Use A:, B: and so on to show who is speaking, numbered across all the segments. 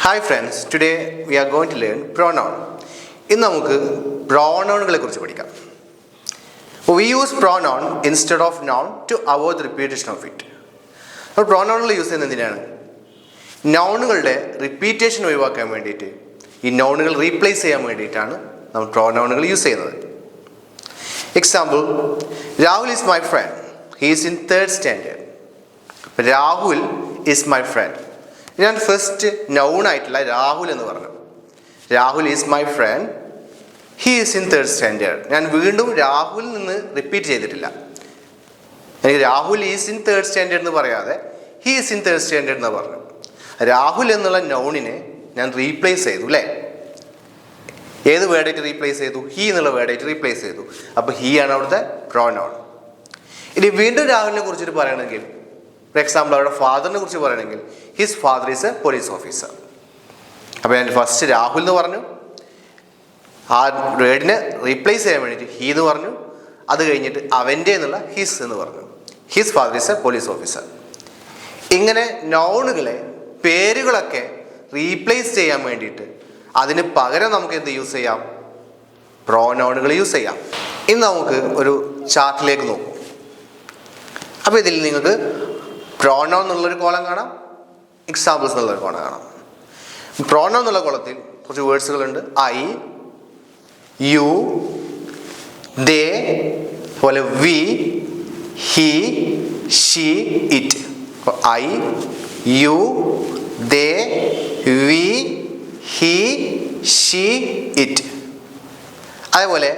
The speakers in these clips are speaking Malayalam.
A: Hi friends, today we are going to learn pronoun. ഇന്ന് നമുക്ക് പ്രോനൗണുകളെ കുറിച്ച് പഠിക്കാം. We use pronoun instead of noun to avoid the repetition of it. അപ്പോൾ പ്രോനൗണുകൾ യൂസ് ചെയ്യുന്നത് എന്തിനാണ്? നൗണുകളുടെ റിപ്പീറ്റേഷൻ ഒഴിവാക്കാൻ വേണ്ടിയിട്ട്, ഈ നൗണുകൾ റീപ്ലേസ് ചെയ്യാൻ വേണ്ടിയിട്ടാണ് നമ്മൾ പ്രോനൗണുകൾ യൂസ് ചെയ്യുന്നത്. Example, Rahul is my friend, he is in 3rd standard. Rahul is my friend. ഞാൻ ഫസ്റ്റ് നൗൺ ആയിട്ടുള്ള രാഹുൽ എന്ന് പറഞ്ഞു. Rahul is my friend, he is in 3rd standard. ഞാൻ വീണ്ടും രാഹുലിൽ നിന്ന് റിപ്പീറ്റ് ചെയ്തിട്ടില്ല. എനിക്ക് Rahul is in 3rd standard എന്ന് പറയാതെ he is in 3rd standard എന്ന് പറഞ്ഞു. രാഹുൽ എന്നുള്ള നൗണിനെ ഞാൻ റീപ്ലേസ് ചെയ്തു അല്ലേ? ഏത് വേർഡായിട്ട് റീപ്ലേസ് ചെയ്തു? ഹി എന്നുള്ള വേർഡായിട്ട് റീപ്ലേസ് ചെയ്തു. അപ്പോൾ ഹി ആണ് അവിടുത്തെ പ്രോനൗൺ. ഇനി വീണ്ടും രാഹുലിനെ കുറിച്ചിട്ട് പറയണമെങ്കിൽ, ഫോർ എക്സാമ്പിൾ അവരുടെ ഫാദറിനെ കുറിച്ച് പറയണമെങ്കിൽ, his father is A police officer. അപ്പോൾ ഞാൻ ഫസ്റ്റ് രാഹുൽ എന്ന് പറഞ്ഞു, ആ വേർഡിനെ റീപ്ലേസ് ചെയ്യാൻ വേണ്ടിയിട്ട് ഹി എന്ന് പറഞ്ഞു. അത് കഴിഞ്ഞിട്ട് അവൻ്റെ എന്നുള്ള ഹിസ് എന്ന് പറഞ്ഞു. His father is A police officer. ഇങ്ങനെ നൗണുകളെ, പേരുകളൊക്കെ റീപ്ലേസ് ചെയ്യാൻ വേണ്ടിയിട്ട് അതിന് പകരം നമുക്ക് എന്ത് യൂസ് ചെയ്യാം? പ്രോനൗണുകൾ യൂസ് ചെയ്യാം. ഇന്ന് നമുക്ക് ഒരു ചാർട്ടിലേക്ക് നോക്കും. അപ്പോൾ ഇതിൽ നിങ്ങൾക്ക് പ്രോനൗൺ എന്നുള്ളൊരു കോളം കാണാം, എക്സാമ്പിൾസ് എന്നുള്ളൊരു കോളം കാണാം. പ്രോനൗൺ എന്നുള്ള കോളത്തിൽ കുറച്ച് വേർഡ്സുകളുണ്ട്. ഐ, യു, ദേ, പോലെ we, he, she, it. I, you, they, we, he, she, it. അതേപോലെ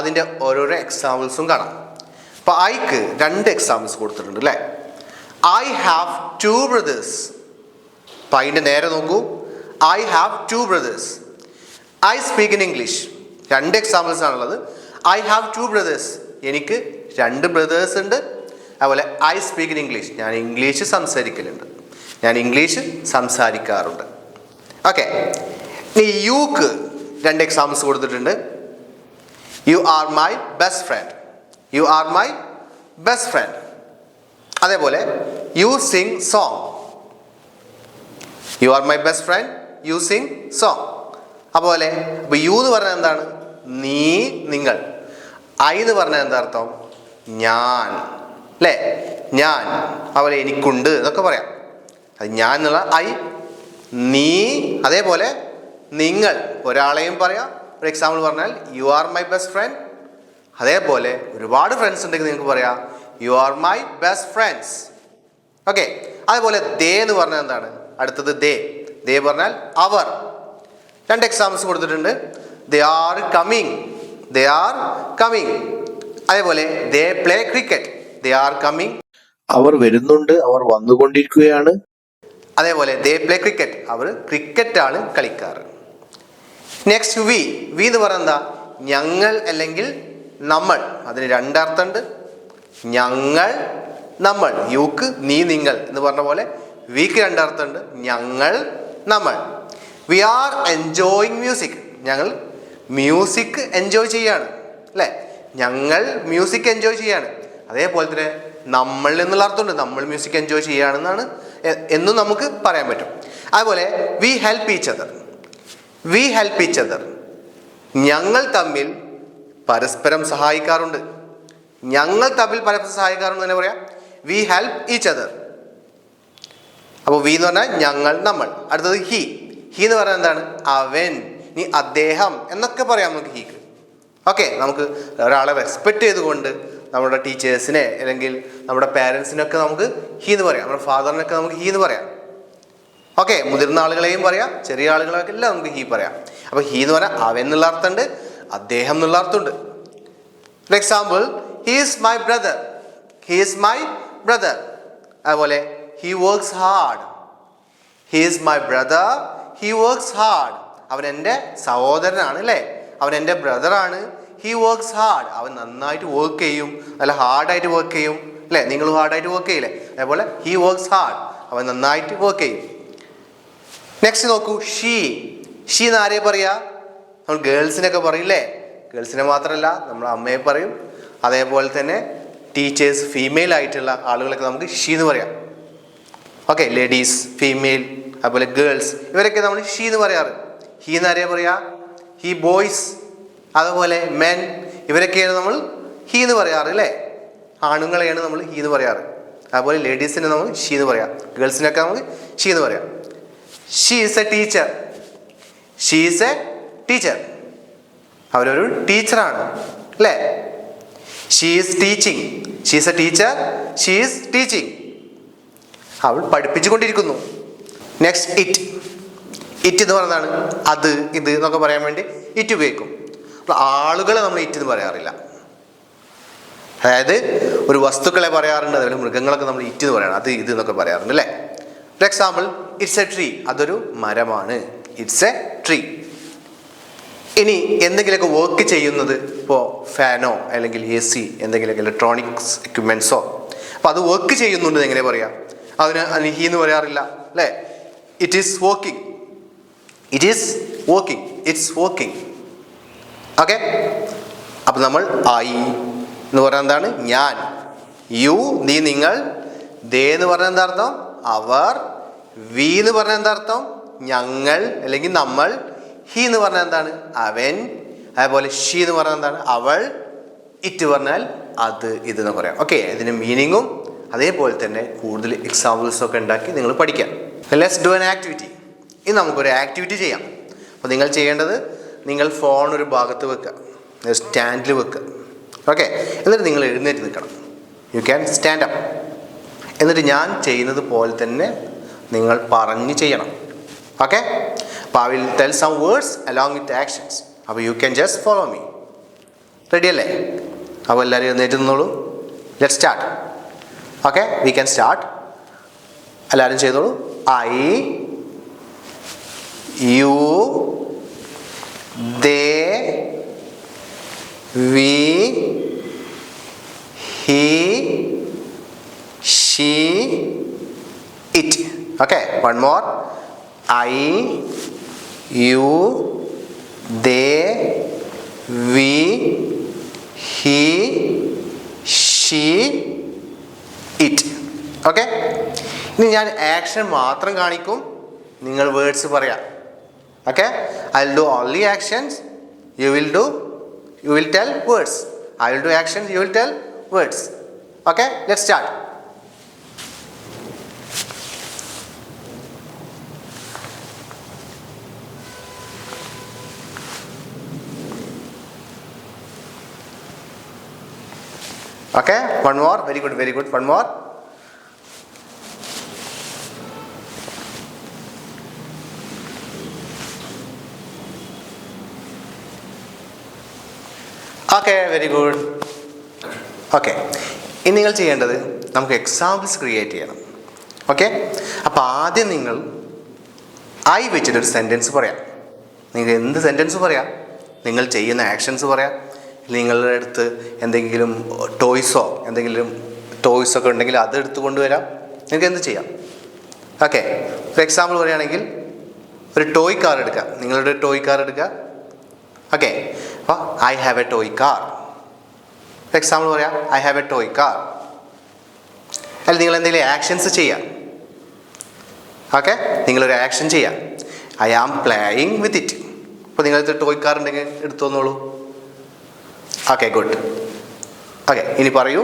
A: അതിൻ്റെ ഓരോരോ എക്സാമ്പിൾസും കാണാം. അപ്പോൾ ഐക്ക് 2 എക്സാമ്പിൾസ് കൊടുത്തിട്ടുണ്ട് അല്ലേ? I have 2 brothers. അപ്പം അതിൻ്റെ നേരെ നോക്കൂ. I have 2 brothers. I speak in English. 2 examples ആണുള്ളത്. I have 2 brothers. എനിക്ക് 2 brothers ഉണ്ട്. അതുപോലെ ഐ സ്പീക്ക് ഇൻ ഇംഗ്ലീഷ്. ഞാൻ ഇംഗ്ലീഷ് സംസാരിക്കലുണ്ട്. ഞാൻ ഇംഗ്ലീഷ് സംസാരിക്കാറുണ്ട്. ഓക്കെ. ഇനി യുക്ക് 2 എക്സാമ്പിൾസ് കൊടുത്തിട്ടുണ്ട്. You are my best friend. You are my best friend. അതേപോലെ you sing song. You are my best friend, you sing song. അപ്പോൾ യു എന്ന് പറഞ്ഞാൽ എന്താണ്? നീ, നിങ്ങൾ. ഐ എന്ന് പറഞ്ഞാൽ എന്താ അർത്ഥം? ഞാൻ അല്ലേ? ഞാൻ. അതുപോലെ എനിക്കുണ്ട് എന്നൊക്കെ പറയാം. അത് ഞാൻ എന്നുള്ള ഐ, നീ, അതേപോലെ നിങ്ങൾ. ഒരാളെയും പറയാം. ഒരു എക്സാമ്പിൾ പറഞ്ഞാൽ U are my best friend. അതേപോലെ ഒരുപാട് ഫ്രണ്ട്സ് ഉണ്ടെങ്കിൽ നിങ്ങൾക്ക് പറയാം U are my best friends. Okay. അതേപോലെ ദേ എന്ന് പറഞ്ഞാൽ എന്താണ്? അടുത്തത് ദേ. ദേ പറഞ്ഞാൽ അവർ. 2 എക്സാമ്പിൾസ് കൊടുത്തിട്ടുണ്ട്. They are coming. They are coming. അതേപോലെ they play cricket. They are coming.
B: അവർ വരുന്നുണ്ട്, അവർ വന്നുകൊണ്ടിരിക്കുകയാണ്.
A: അതേപോലെ ദേ പ്ലേ ക്രിക്കറ്റ്. അവർ ക്രിക്കറ്റാണ് കളിക്കാറ്. Next we. വി എന്ന് പറഞ്ഞാൽ എന്താ? ഞങ്ങൾ അല്ലെങ്കിൽ നമ്മൾ. അതിന് 2 അർത്ഥമുണ്ട്. ഞങ്ങൾ, നമ്മൾ. യുക്ക് നീ, നിങ്ങൾ എന്ന് പറഞ്ഞ പോലെ വിക്ക് 2 അർത്ഥമുണ്ട്. ഞങ്ങൾ, നമ്മൾ. We are enjoying music. ഞങ്ങൾ മ്യൂസിക് എൻജോയ് ചെയ്യാണ് അല്ലേ? ഞങ്ങൾ മ്യൂസിക് എൻജോയ് ചെയ്യാണ്. അതേപോലെ തന്നെ നമ്മൾ എന്നുള്ള അർത്ഥമുണ്ട്. നമ്മൾ മ്യൂസിക് എൻജോയ് ചെയ്യുകയാണെന്നാണ് എന്നും നമുക്ക് പറയാൻ പറ്റും. അതുപോലെ we help each other. We help each other. ഞങ്ങൾ തമ്മിൽ പരസ്പരം സഹായിക്കാറുണ്ട്. ഞങ്ങൾ തമ്മിൽ പരസ്പരം സഹായിക്കാറുണ്ട് എന്ന് പറയാം. We help each other. അപ്പോൾ വി എന്ന് പറഞ്ഞാൽ ഞങ്ങൾ, നമ്മൾ. അടുത്തത് ഹി. ഹി എന്ന് പറഞ്ഞാൽ എന്താണ്? അവൻ, നീ, അദ്ദേഹം എന്നൊക്കെ പറയാം നമുക്ക് ഹീക്ക്. ഓക്കെ. നമുക്ക് ഒരാളെ റെസ്പെക്റ്റ് ചെയ്തുകൊണ്ട് നമ്മുടെ ടീച്ചേഴ്സിനെ അല്ലെങ്കിൽ നമ്മുടെ പേരൻസിനൊക്കെ നമുക്ക് ഹി എന്ന് പറയാം. നമ്മുടെ ഫാദറിനൊക്കെ നമുക്ക് ഹി എന്ന് പറയാം. ഓക്കെ. മുതിർന്ന ആളുകളെയും പറയാം, ചെറിയ ആളുകളൊക്കെ എല്ലാം നമുക്ക് ഹി പറയാം. അപ്പോൾ ഹി എന്ന് പറഞ്ഞാൽ അവൻ എന്നുള്ള അർത്ഥമുണ്ട്, അദ്ദേഹം എന്നുള്ള അർത്ഥമുണ്ട്. For example, he is my brother. He is my brother. അതുപോലെ he works hard. He is my brother, he works hard. അവൻ എൻ്റെ സഹോദരനാണ് അല്ലേ? അവൻ എൻ്റെ ബ്രദറാണ്. He works hard. അവൻ നന്നായിട്ട് വർക്ക് ചെയ്യും, നല്ല ഹാർഡായിട്ട് വർക്ക് ചെയ്യും അല്ലേ? നിങ്ങൾ ഹാർഡായിട്ട് വർക്ക് ചെയ്യില്ലേ? അതേപോലെ ഹി വർക്ക്സ് ഹാർഡ്. അവൻ നന്നായിട്ട് വർക്ക് ചെയ്യും. നെക്സ്റ്റ് നോക്കൂ, ഷീ. ഷീ എന്ന് ആരെയും പറയാ? നമ്മൾ ഗേൾസിനൊക്കെ പറയില്ലേ? ഗേൾസിനെ മാത്രമല്ല, നമ്മൾ അമ്മയെ പറയും. അതേപോലെ തന്നെ ടീച്ചേഴ്സ്, ഫീമെയിൽ ആയിട്ടുള്ള ആളുകളൊക്കെ നമുക്ക് ഷീ എന്ന് പറയാം. ഓക്കെ. ലേഡീസ്, ഫീമെയിൽ അതുപോലെ ഗേൾസ്, ഇവരൊക്കെ നമ്മൾ ഷീ എന്ന് പറയാറ്. ഹീ എന്ന് ആരെയാ പറയാ? ഹീ ബോയ്സ്, അതുപോലെ മെൻ, ഇവരൊക്കെയാണ് നമ്മൾ ഹീ എന്ന് പറയാറ് അല്ലേ. ആണുങ്ങളെയാണ് നമ്മൾ ഹീ എന്ന് പറയാറ്. അതുപോലെ ലേഡീസിനെ നമ്മൾ ഷീ എന്ന് പറയാം, ഗേൾസിനൊക്കെ നമ്മൾ ഷീ എന്ന് പറയാം. She is A teacher. She is A teacher. അവരൊരു ടീച്ചറാണ് അല്ലേ. She is teaching. She is A teacher. She is teaching. അവൾ പഠിപ്പിച്ചുകൊണ്ടിരിക്കുന്നു. Next it. ഇറ്റ് എന്ന് പറയുന്നതാണ് അത്, ഇത് എന്നൊക്കെ പറയാൻ വേണ്ടി ഇറ്റ് ഉപയോഗിക്കും. അപ്പോൾ ആളുകളെ നമ്മൾ ഇറ്റ് എന്ന് പറയാറില്ല. അതായത് ഒരു വസ്തുക്കളെ പറയാറുണ്ട്, അതുപോലെ മൃഗങ്ങളൊക്കെ നമ്മൾ ഇറ്റ് എന്ന് പറയണം, അത് ഇത് എന്നൊക്കെ പറയാറുണ്ട് അല്ലേ. For example, it's A tree. അതൊരു മരമാണ്. It's A tree. ഇനി എന്തെങ്കിലുമൊക്കെ വർക്ക് ചെയ്യുന്നത്, ഇപ്പോൾ ഫാനോ അല്ലെങ്കിൽ എ സി, എന്തെങ്കിലുമൊക്കെ ഇലക്ട്രോണിക്സ് എക്യുപ്മെൻറ്റ്സോ, അപ്പോൾ അത് വർക്ക് ചെയ്യുന്നുണ്ട് എങ്ങനെ പറയാം? അതിന് ഹീ എന്ന് പറയാറില്ല അല്ലേ. It is working. It is working. It's working. Okay. അപ്പം നമ്മൾ ഐ എന്ന് പറഞ്ഞാൽ എന്താണ്? ഞാൻ. യു, നീ, നിങ്ങൾ. ദേ എന്ന് പറഞ്ഞാൽ എന്താ അർത്ഥം? അവർ. വി എന്ന് പറഞ്ഞാൽ എന്താ അർത്ഥം? ഞങ്ങൾ അല്ലെങ്കിൽ നമ്മൾ. ഹി എന്ന് പറഞ്ഞാൽ എന്താണ്? അവൻ. അതുപോലെ ഷീ എന്ന് പറഞ്ഞാൽ എന്താണ്? അവൾ. ഇറ്റ് പറഞ്ഞാൽ അത്, ഇത് എന്ന് പറയാം. ഓക്കെ. ഇതിന് മീനിങ്ങും അതേപോലെ തന്നെ കൂടുതൽ എക്സാമ്പിൾസൊക്കെ ഉണ്ടാക്കി നിങ്ങൾ പഠിക്കാം. Let's do an activity. ഇനി നമുക്കൊരു ആക്ടിവിറ്റി ചെയ്യാം. അപ്പോൾ നിങ്ങൾ ചെയ്യേണ്ടത്, നിങ്ങൾ ഫോൺ ഒരു ഭാഗത്ത് വെക്കുക, സ്റ്റാൻഡിൽ വെക്കുക. ഓക്കെ. എന്നിട്ട് നിങ്ങൾ എഴുന്നേറ്റ് നിൽക്കണം. You can stand up. എന്നിട്ട് ഞാൻ ചെയ്യുന്നത് പോലെ തന്നെ നിങ്ങൾ പറഞ്ഞ് ചെയ്യണം. ഓക്കെ. അപ്പോൾ I will tell some words along with actions. അപ്പോൾ you can just follow me. Ready അല്ലേ? അപ്പോൾ എല്ലാവരും എഴുന്നേറ്റ് നിന്നോളൂ. Let start. Okay, we can start. എല്ലാവരും ചെയ്തോളൂ. I, you, they, we, he, she, it. Okay, one more. I, you, they, we, he, she, it. Okay. ഇനി ഞാൻ ആക്ഷൻ മാത്രം കാണിക്കും, നിങ്ങൾ വേർഡ്സ് പറയാം. Okay. I will do only actions, you will tell words. I will do actions, you will tell words. Okay, let's start. Okay, one more. Very good, very good. One more. Okay, very good. Okay. ഇനി നിങ്ങൾ ചെയ്യേണ്ടത്, നമുക്ക് എക്സാമ്പിൾസ് ക്രിയേറ്റ് ചെയ്യണം. ഓക്കെ. അപ്പോൾ ആദ്യം നിങ്ങൾ ഐ വെച്ചിട്ടൊരു സെൻറ്റൻസ് പറയാം. നിങ്ങൾ എന്ത് സെൻറ്റൻസ് പറയാം? നിങ്ങൾ ചെയ്യുന്ന ആക്ഷൻസ് പറയാം. നിങ്ങളുടെ അടുത്ത് എന്തെങ്കിലും ടോയ്സൊക്കെ ഉണ്ടെങ്കിൽ അത് എടുത്ത് കൊണ്ടുവരാം. നിങ്ങൾക്ക് എന്ത് ചെയ്യാം? ഓക്കെ. ഫോർ എക്സാമ്പിൾ പറയുകയാണെങ്കിൽ ഒരു ടോയ് കാർ എടുക്കുക. നിങ്ങളുടെ ടോയ് കാർ എടുക്കുക. ഓക്കെ. അപ്പോൾ I have a toy car. For example പറയാം, I have a toy car. അല്ല, നിങ്ങൾ എന്തെങ്കിലും ആക്ഷൻസ് ചെയ്യാം. ഓക്കെ, നിങ്ങളൊരു ആക്ഷൻ ചെയ്യാം. I am playing with it. അപ്പോൾ നിങ്ങളടുത്ത് ടോയ് കാർ ഉണ്ടെങ്കിൽ എടുത്തു വന്നോളൂ. Okay, good. ഓക്കെ, ഇനി പറയൂ,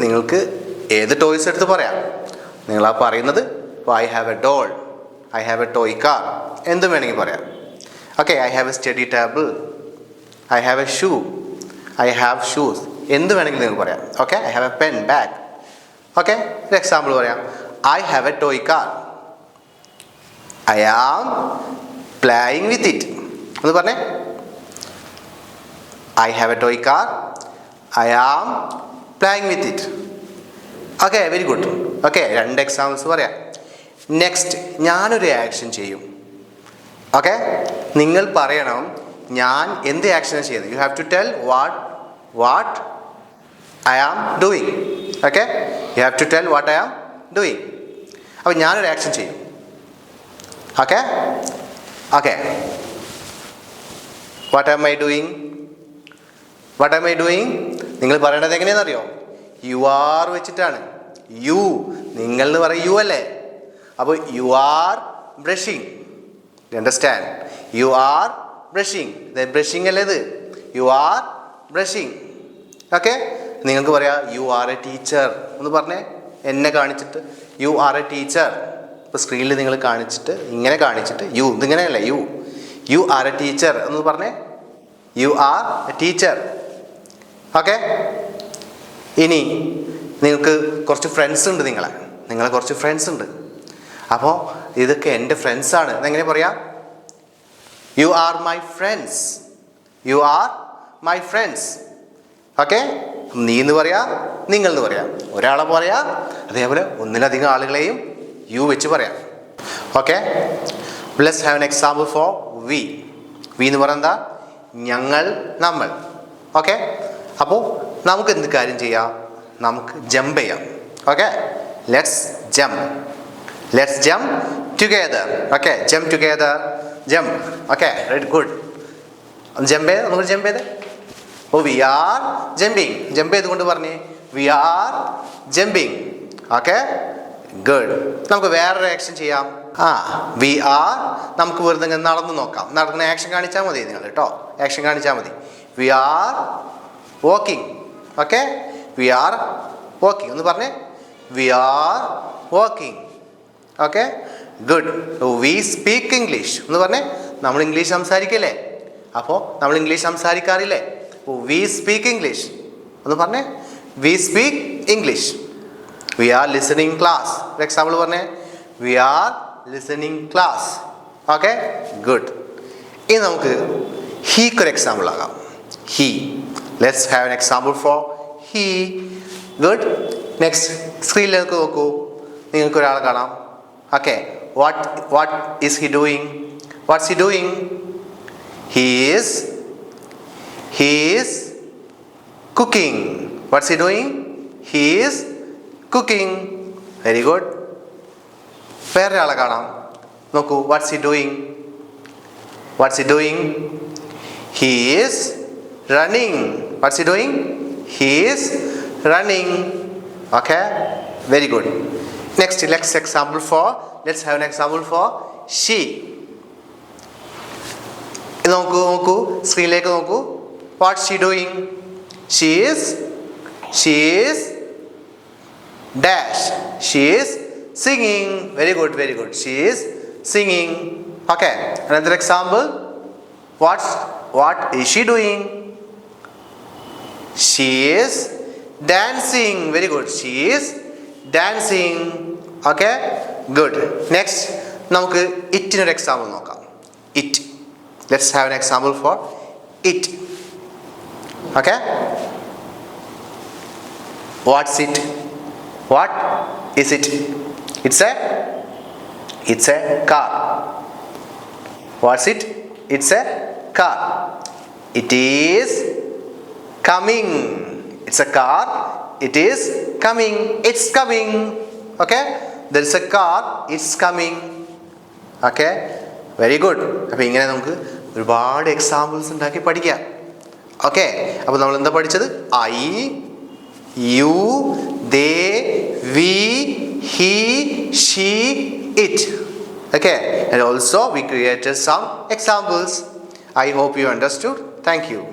A: നിങ്ങൾക്ക് ഏത് ടോയ്സ് എടുത്ത് പറയാം. നിങ്ങൾ ആ പറയുന്നത്, ഇപ്പോൾ I have a doll, I have a toy car, എന്തും വേണമെങ്കിൽ പറയാം. Okay, I have a study table, I have a shoe, I have shoes, എന്ത് വേണമെങ്കിലും നിങ്ങൾക്ക് പറയാം. Okay, I have a pen bag. Okay, ഒരു എക്സാമ്പിൾ പറയാം, I have a toy car, I am playing with it. ഒന്ന് പറഞ്ഞേ, I have a toy car, I am playing with it. Okay, very good. Okay, 2 examples പറയാം. നെക്സ്റ്റ്, ഞാനൊരു ആക്ഷൻ ചെയ്യും. ഓക്കെ, നിങ്ങൾ പറയണം ഞാൻ എന്ത് ആക്ഷനാണ് ചെയ്യുന്നത്. You have to tell what I am doing. Okay, you have to tell what I am doing. അപ്പോൾ ഞാനൊരു ആക്ഷൻ ചെയ്യും. Okay. Okay, what am I doing? What am I doing? നിങ്ങൾ പറയേണ്ടത് എങ്ങനെയാണെന്നറിയോ? യു ആർ വെച്ചിട്ടാണ്. യു, നിങ്ങൾ എന്ന് പറയും യു അല്ലേ. അപ്പോൾ you are brushing. Understand? You are brushing. Brushing അല്ലേ ഇത്? You are brushing. ഓക്കെ. നിങ്ങൾക്ക് പറയാം യു ആർ എ ടീച്ചർ എന്ന് പറഞ്ഞേ. എന്നെ കാണിച്ചിട്ട് യു ആർ എ ടീച്ചർ. ഇപ്പോൾ സ്ക്രീനിൽ നിങ്ങൾ കാണിച്ചിട്ട് ഇങ്ങനെ കാണിച്ചിട്ട് യു, ഇതിങ്ങനെയല്ല, യു ആർ എ ടീച്ചർ എന്ന് പറഞ്ഞേ. You are a teacher. Okay. ഇനി നിങ്ങൾക്ക് കുറച്ച് ഫ്രണ്ട്സ് ഉണ്ട്. നിങ്ങളെ കുറച്ച് ഫ്രണ്ട്സ് ഉണ്ട്. അപ്പോൾ ഇതൊക്കെ എൻ്റെ ഫ്രണ്ട്സാണ്. അതെങ്ങനെ പറയാം? U are my friends. U are my friends. Okay. നീ എന്ന് പറയാം, നിങ്ങൾ എന്ന് പറയാം. ഒരാളെ പറയാം, അതേപോലെ ഒന്നിലധികം ആളുകളെയും യു വെച്ച് പറയാം. Okay. Let's have an example for we. We എന്ന് പറയുന്നത് എന്താ? ഞങ്ങൾ, നമ്മൾ. ഓക്കെ. അപ്പോൾ നമുക്ക് എന്ത് കാര്യം ചെയ്യാം? നമുക്ക് ജമ്പ് ചെയ്യാം. Okay. Let's jump. Let's jump together. Okay. Jump together. Jump. Okay. Very good. Jump ചെയ്ത് നമുക്ക് ജമ്പ് ചെയ്ത്. ഓ, വി ആർ ജമ്പിങ്. ജമ്പ് ചെയ്തുകൊണ്ട് പറഞ്ഞേ we are jumping. Okay. Good. നമുക്ക് വേറൊരു ആക്ഷൻ ചെയ്യാം. വി ആർ നമുക്ക് വെറുതെ നടന്ന് നോക്കാം. നടക്കുന്ന ആക്ഷൻ കാണിച്ചാൽ മതി നിങ്ങൾ കേട്ടോ. ആക്ഷൻ കാണിച്ചാൽ മതി. We are walking. Okay. We are walking എന്ന് പറഞ്ഞേ. We are walking. Okay. Good. We speak English എന്ന് പറഞ്ഞേ. നമ്മൾ ഇംഗ്ലീഷ് സംസാരിക്കല്ലേ? അപ്പോൾ നമ്മൾ ഇംഗ്ലീഷ് സംസാരിക്കാറില്ലേ? വി സ്പീക്ക് ഇംഗ്ലീഷ് എന്ന് പറഞ്ഞേ. We speak English. We are listening class. ഒരു എക്സാമ്പിൾ പറഞ്ഞേ. We are listening class. Okay. Good. ഇനി നമുക്ക് ഹീക്കൊരു എക്സാമ്പിൾ ആകാം. He. Let's have an example for he. Good. Next സ്ക്രീനിലേക്ക് നോക്കൂ. നിങ്ങൾക്ക് ഒരാളെ കാണാം. Okay. What is he doing? What's he doing? He is cooking. What's he doing? He is cooking. Very good. വേറെ ആളെ കാണാം. നോക്കൂ. What's he doing? What's he doing? He is running. What's he doing? He is running. Okay. Very good. Let's have an example for she. നോക്കൂ സ്ക്രീനിലേക്ക് നോക്കൂ. What she doing? She is dash. She is singing. Very good. She is singing. Okay. Another example. What is she doing? She is dancing. Very good. She is dancing. Okay. Good. Next നമുക്ക് ഇറ്റിനൊരു എക്സാമ്പിൾ നോക്കാം. It. Let's have an example for it. Okay. What's it? What is it? It's a car. What's it? It's a car. It is coming. It's a car. It is coming. It's coming. Okay. There is a car. It's coming. Okay. Very good. അപ്പോൾ ഇങ്ങനെ നമുക്ക് ഒരുപാട് എക്സാമ്പിൾസ് ഉണ്ടാക്കി പഠിക്കാം. ഓക്കെ. അപ്പോൾ നമ്മൾ എന്താ പഠിച്ചത്? I, you, they, we, he, she, it. Okay. And also we created some examples. I hope you understood. Thank you.